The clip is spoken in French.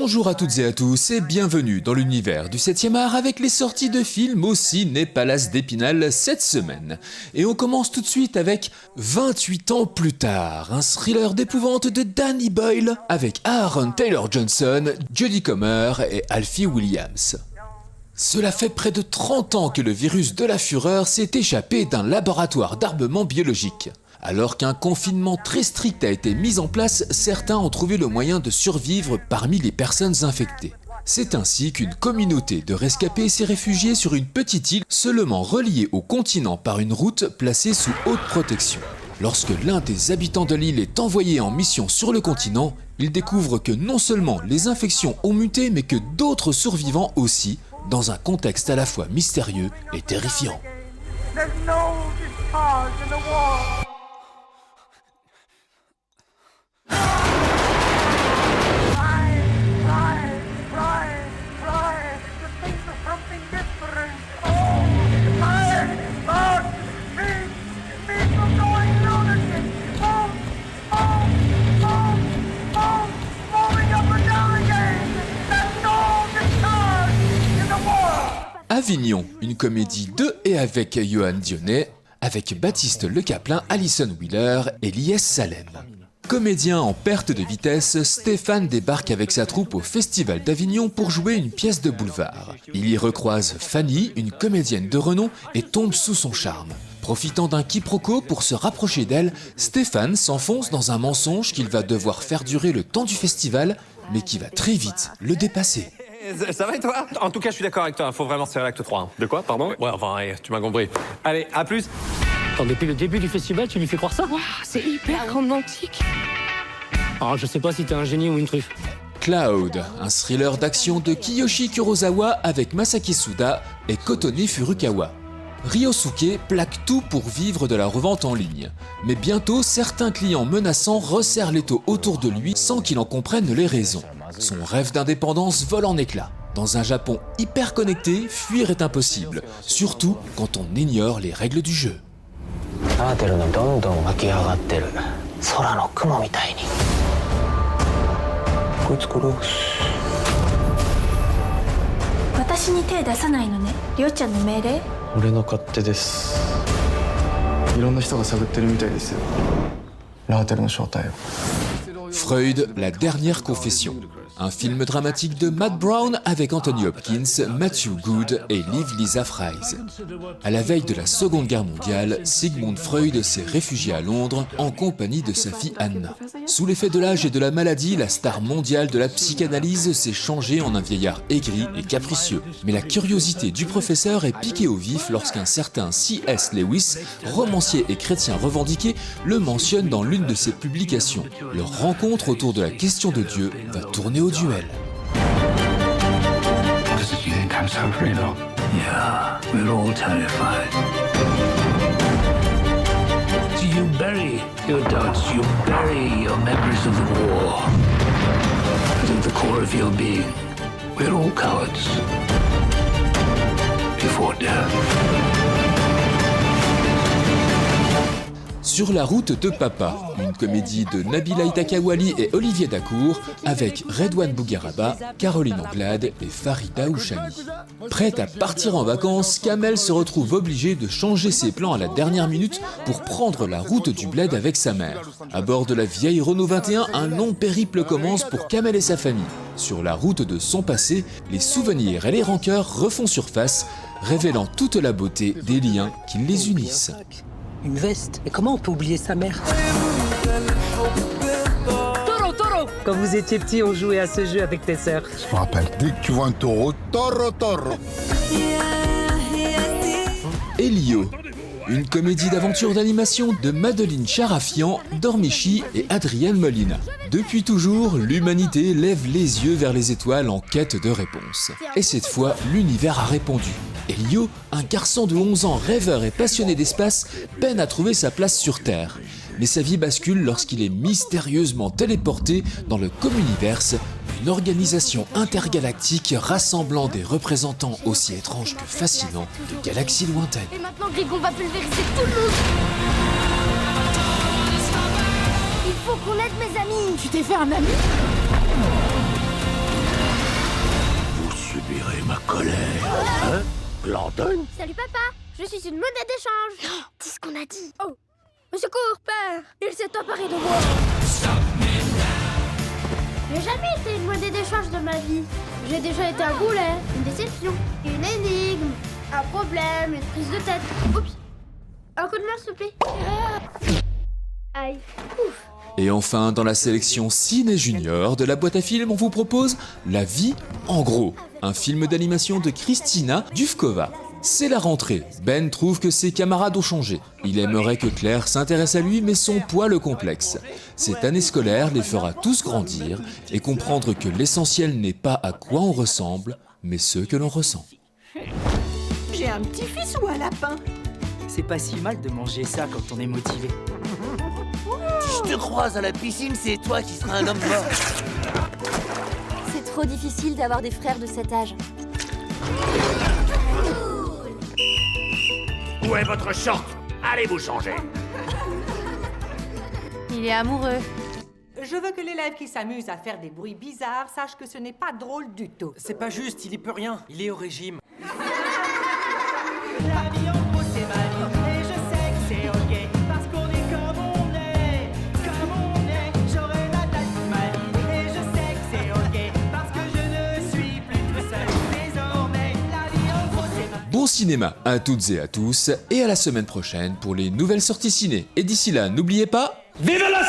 Bonjour à toutes et à tous et bienvenue dans l'univers du 7e art avec les sorties de films au Ciné Palace d'Épinal cette semaine. Et on commence tout de suite avec 28 ans plus tard, un thriller d'épouvante de Danny Boyle avec Aaron Taylor Johnson, Jodie Comer et Alfie Williams. Cela fait près de 30 ans que le virus de la fureur s'est échappé d'un laboratoire d'armement biologique. Alors qu'un confinement très strict a été mis en place, certains ont trouvé le moyen de survivre parmi les personnes infectées. C'est ainsi qu'une communauté de rescapés s'est réfugiée sur une petite île seulement reliée au continent par une route placée sous haute protection. Lorsque l'un des habitants de l'île est envoyé en mission sur le continent, il découvre que non seulement les infections ont muté, mais que d'autres survivants aussi, dans un contexte à la fois mystérieux et terrifiant. Avignon, une comédie de et avec Yoann Dionnet, avec Baptiste Le Caplin, Alison Wheeler et Lies Salem. Comédien en perte de vitesse, Stéphane débarque avec sa troupe au Festival d'Avignon pour jouer une pièce de boulevard. Il y recroise Fanny, une comédienne de renom, et tombe sous son charme. Profitant d'un quiproquo pour se rapprocher d'elle, Stéphane s'enfonce dans un mensonge qu'il va devoir faire durer le temps du festival, mais qui va très vite le dépasser. Ça va et toi? En tout cas, je suis d'accord avec toi, faut vraiment serrer l'acte 3. De quoi, pardon? Ouais, enfin, tu m'as compris. Allez, à plus. Quand depuis le début du festival, tu lui fais croire ça? Waouh, c'est hyper romantique. Alors, je sais pas si t'es un génie ou une truffe. Cloud, un thriller d'action de Kiyoshi Kurosawa avec Masaki Suda et Kotone Furukawa. Ryosuke plaque tout pour vivre de la revente en ligne. Mais bientôt, certains clients menaçants resserrent l'étau autour de lui sans qu'il en comprenne les raisons. Son rêve d'indépendance vole en éclats. Dans un Japon hyper connecté, fuir est impossible, surtout quand on ignore les règles du jeu. Freud, la dernière confession. Un film dramatique de Matt Brown avec Anthony Hopkins, Matthew Good et Liv Lisa Fries. À la veille de la Seconde Guerre mondiale, Sigmund Freud s'est réfugié à Londres en compagnie de sa fille Anna. Sous l'effet de l'âge et de la maladie, la star mondiale de la psychanalyse s'est changée en un vieillard aigri et capricieux. Mais la curiosité du professeur est piquée au vif lorsqu'un certain C.S. Lewis, romancier et chrétien revendiqué, le mentionne dans l'une de ses publications. Leur rencontre autour de la question de Dieu va tourner au duel. So you bury your doubts, you bury your memories of the war. But at the core of your being, we're all cowards before death. Sur la route de Papa, une comédie de Nabila Itakawali et Olivier Dacour avec Redouane Bougueraba, Caroline Anglade et Farida Ouchani. Prête à partir en vacances, Kamel se retrouve obligée de changer ses plans à la dernière minute pour prendre la route du bled avec sa mère. À bord de la vieille Renault 21, un long périple commence pour Kamel et sa famille. Sur la route de son passé, les souvenirs et les rancœurs refont surface, révélant toute la beauté des liens qui les unissent. Une veste. Mais comment on peut oublier sa mère? Taureau, taureau! Quand vous étiez petit, on jouait à ce jeu avec tes sœurs. Je me rappelle, dès que tu vois un taureau, taureau, taureau. Elio, une comédie d'aventure d'animation de Madeline Charafian, Dormichi et Adrienne Molina. Depuis toujours, l'humanité lève les yeux vers les étoiles en quête de réponses. Et cette fois, l'univers a répondu. Elio, un garçon de 11 ans rêveur et passionné d'espace, peine à trouver sa place sur Terre. Mais sa vie bascule lorsqu'il est mystérieusement téléporté dans le Communiverse, une organisation intergalactique rassemblant des représentants aussi étranges que fascinants de galaxies lointaines. Et maintenant, Grigon va pulvériser tout le monde. Il faut qu'on aide mes amis. Tu t'es fait un ami? colère. Hein, Planton? Salut papa, je suis une monnaie d'échange. Dis ce qu'on a dit. Oh, au secours père, il s'est emparé de moi. J'ai jamais été une monnaie d'échange de ma vie. J'ai déjà été un goulet, une déception, une énigme, un problème, une prise de tête. Oups, un coup de main s'il te plaît. Aïe, ouf. Et enfin, dans la sélection Ciné Junior de la boîte à films, on vous propose La vie en gros, un film d'animation de Kristina Duvkova. C'est la rentrée. Ben trouve que ses camarades ont changé. Il aimerait que Claire s'intéresse à lui, mais son poids le complexe. Cette année scolaire les fera tous grandir et comprendre que l'essentiel n'est pas à quoi on ressemble, mais ce que l'on ressent. J'ai un petit-fils ou un lapin? C'est pas si mal de manger ça quand on est motivé. Si je te croise à la piscine, c'est toi qui seras un homme mort. C'est trop difficile d'avoir des frères de cet âge. Où est votre short? Allez vous changer. Il est amoureux. Je veux que l'élève qui s'amuse à faire des bruits bizarres sache que ce n'est pas drôle du tout. C'est pas juste, il y peut rien. Il est au régime. La vie en gros c'est ma vie, et je sais que c'est ok, parce qu'on est comme on est, j'aurai la tête de ma vie, et je sais que c'est ok, parce que je ne suis plus tout seul, désormais, la vie en gros c'est ma vie. Bon cinéma à toutes et à tous, et à la semaine prochaine pour les nouvelles sorties ciné. Et d'ici là, n'oubliez pas... Vive la